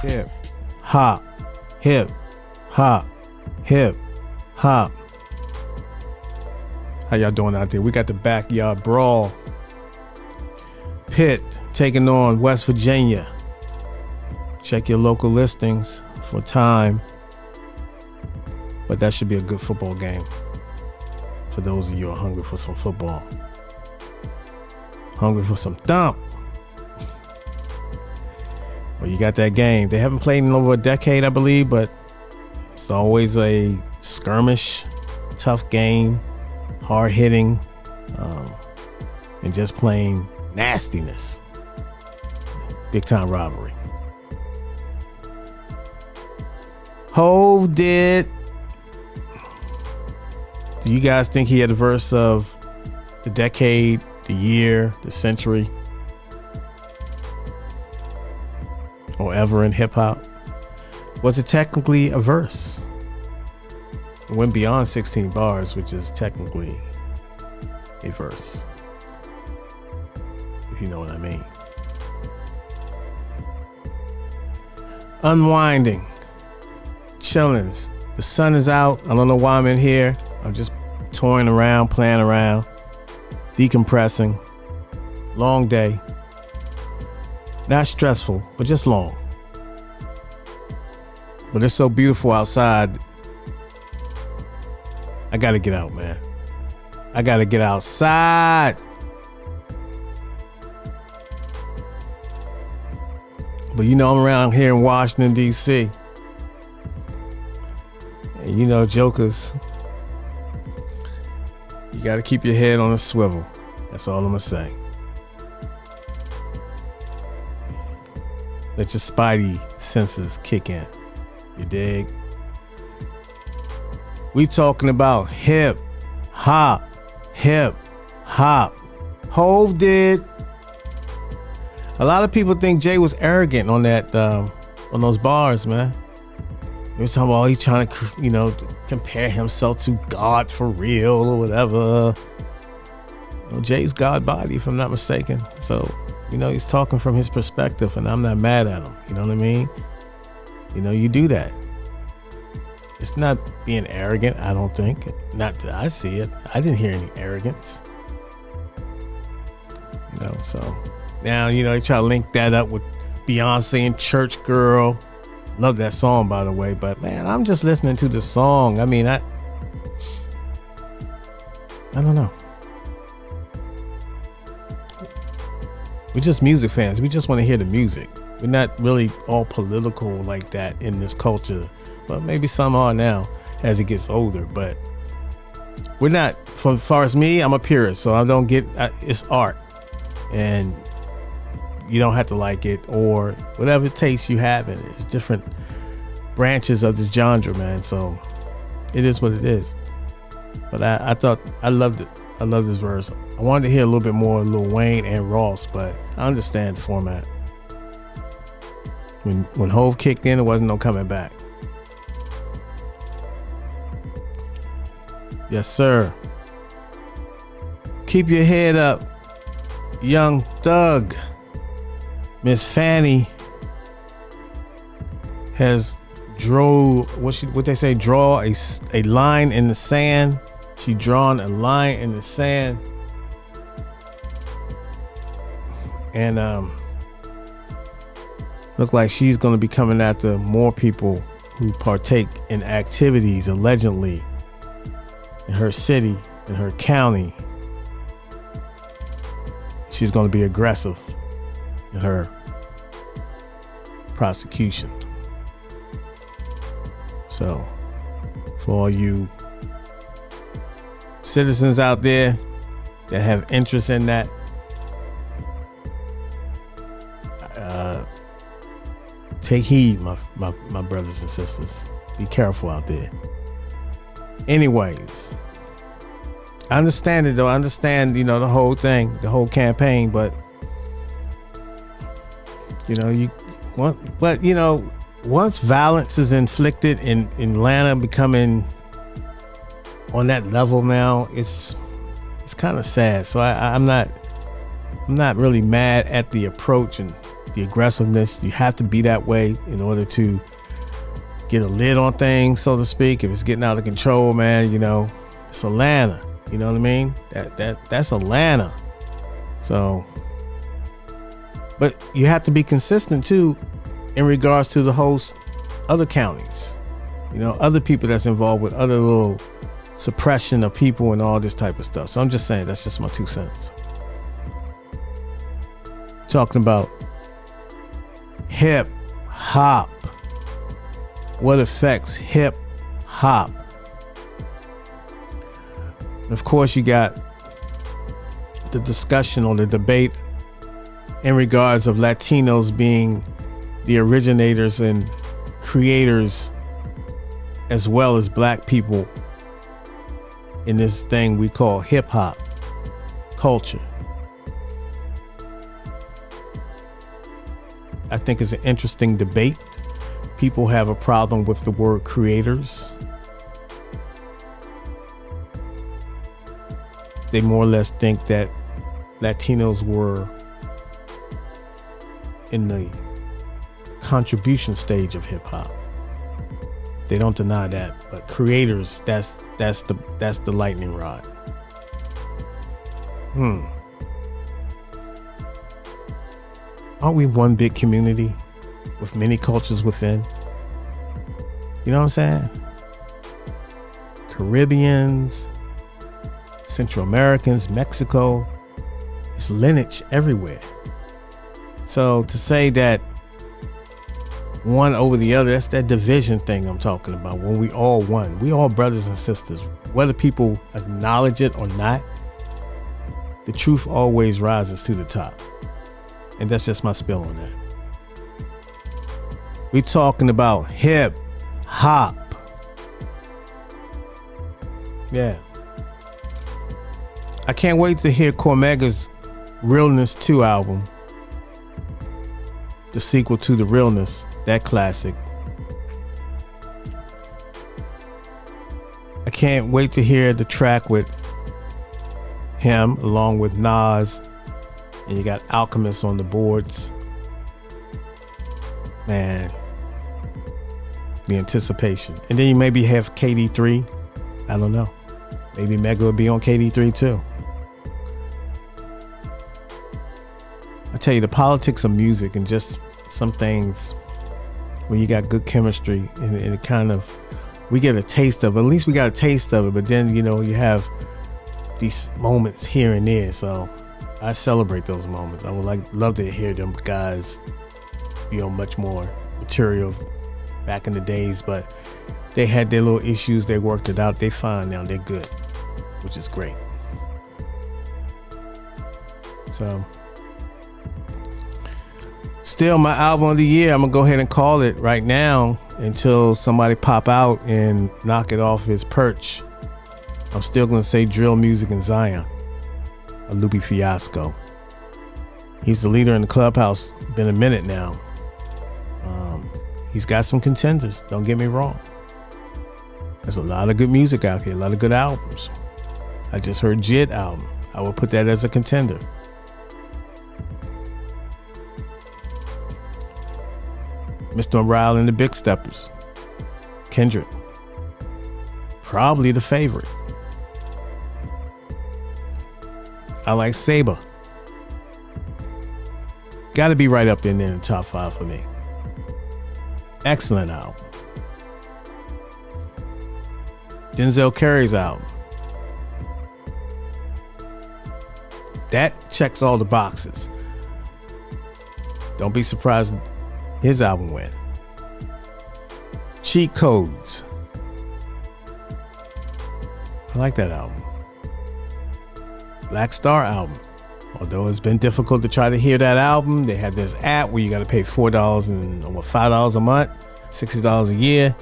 hip, hop, hip, hop, hip, hop. How y'all doing out there? We got the backyard brawl. Pitt taking on West Virginia. Check your local listings for time. But that should be a good football game for those of you who are hungry for some football. Hungry for some thump. Well, you got that game. They haven't played in over a decade, I believe, but it's always a skirmish, tough game, hard hitting, and just plain nastiness. Big time rivalry. Hove did. Do you guys think he had the verse of the decade, the year, the century, or ever in hip hop? Was it technically a verse? It went beyond 16 bars, which is technically a verse, if you know what I mean. Unwinding, chillins. The sun is out. I don't know why I'm in here. I'm just toying around, playing around, decompressing. Long day. Not stressful, but just long. But it's so beautiful outside. I gotta get out, man. I gotta get outside. But you know, I'm around here in Washington, D.C. And you know, jokers, you gotta keep your head on a swivel. That's all I'm gonna say. Let your spidey senses kick in. You dig? We talking about hip, hop, hip, hop. Hove did. A lot of people think Jay was arrogant on that, on those bars, man. They were talking about he's trying to, compare himself to God for real or whatever. Jay's God body, if I'm not mistaken. So, he's talking from his perspective, and I'm not mad at him. You know what I mean? You do that. It's not being arrogant, I don't think. Not that I see it. I didn't hear any arrogance. So now, they try to link that up with Beyonce and Church Girl. Love that song, by the way. But man, I'm just listening to the song. I mean, I don't know. We're just music fans. We just want to hear the music. We're not really all political like that in this culture. But maybe some are now as it gets older. But we're not. As far as me, I'm a purist. So I don't get, it's art. And you don't have to like it or whatever taste you have in it. It's different branches of the genre, man. So it is what it is. But I thought I loved it. I love this verse. I wanted to hear a little bit more of Lil Wayne and Ross, but I understand the format. When Hove kicked in, there wasn't no coming back. Yes, sir. Keep your head up, Young Thug. Miss Fanny has draw a line in the sand. She drawn a line in the sand, and look like she's going to be coming after more people who partake in activities allegedly in her city, in her county. She's going to be aggressive in her prosecution. So for all you citizens out there that have interest in that, take heed, my brothers and sisters. Be careful out there. Anyways, I understand it though. I understand, the whole thing, the whole campaign, but once violence is inflicted in Atlanta becoming on that level now, it's kind of sad. So I'm not really mad at the approach and the aggressiveness. You have to be that way in order to get a lid on things, so to speak. If it's getting out of control, man, it's Atlanta. You know what I mean? That's Atlanta. So, but you have to be consistent too in regards to the host other counties. Other people that's involved with other little suppression of people and all this type of stuff. So I'm just saying, that's just my 2 cents. Talking about hip hop. What affects hip hop? Of course, you got the discussion or the debate in regards of Latinos being the originators and creators, as well as black people, in this thing we call hip hop culture. I think it's an interesting debate. People have a problem with the word creators. They more or less think that Latinos were in the contribution stage of hip hop. They don't deny that, but creators, that's the lightning rod. Aren't we one big community with many cultures within? You know what I'm saying? Caribbeans, Central Americans, Mexico, it's lineage everywhere. So to say that one over the other, that's that division thing I'm talking about. When we all one, we all brothers and sisters, whether people acknowledge it or not, the truth always rises to the top. And that's just my spill on that. We talking about hip hop. Yeah. I can't wait to hear Cormega's Realness 2 album. The sequel to The Realness, that classic. I can't wait to hear the track with him along with Nas. And you got Alchemist on the boards. Man, the anticipation. And then you maybe have KD3. I don't know. Maybe Mega will be on KD3 too. I tell you, the politics of music and just some things when you got good chemistry and it kind of, we get a taste of it. At least we got a taste of it. But then, you have these moments here and there. So I celebrate those moments. I would love to hear them guys be on much more material back in the days, but they had their little issues. They worked it out. They fine now. They're good, which is great. So still my album of the year, I'm gonna go ahead and call it right now until somebody pop out and knock it off his perch. I'm still gonna say Drill Music in Zion, a Lupe Fiasco. He's the leader in the clubhouse. Been a minute now. He's got some contenders, don't get me wrong. There's a lot of good music out here, a lot of good albums. I just heard JID album. I would put that as a contender. Mr. Morale and the Big Steppers. Kendrick. Probably the favorite. I like Saber. Got to be right up in there in the top 5 for me. Excellent album. Denzel Curry's album. That checks all the boxes. Don't be surprised his album went. Cheat Codes. I like that album. Black Star album. Although it's been difficult to try to hear that album, they had this app where you got to pay $4 and $5 a month, $60 a year.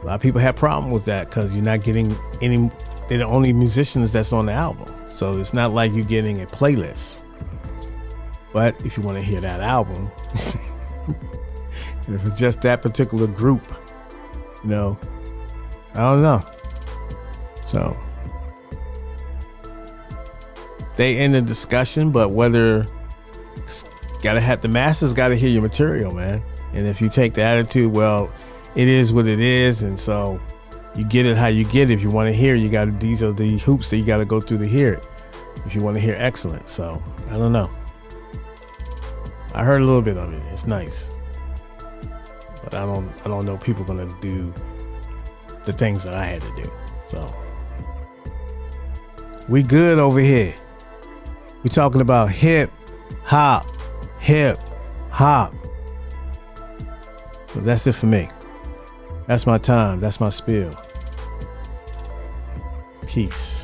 A lot of people have problem with that because you're not getting any. They're the only musicians that's on the album, so it's not like you're getting a playlist. But if you want to hear that album, and if it's just that particular group, I don't know. So they end the discussion, but whether The masses gotta hear your material, man. And if you take the attitude, well, it is what it is, and so you get it how you get it. If you want to hear, these are the hoops that you gotta go through to hear it. If you want to hear excellence. So I don't know. I heard a little bit of it. It's nice. But I don't know people gonna do the things that I had to do. So we good over here. We talking about hip hop. So that's it for me. That's my time. That's my spiel. Peace.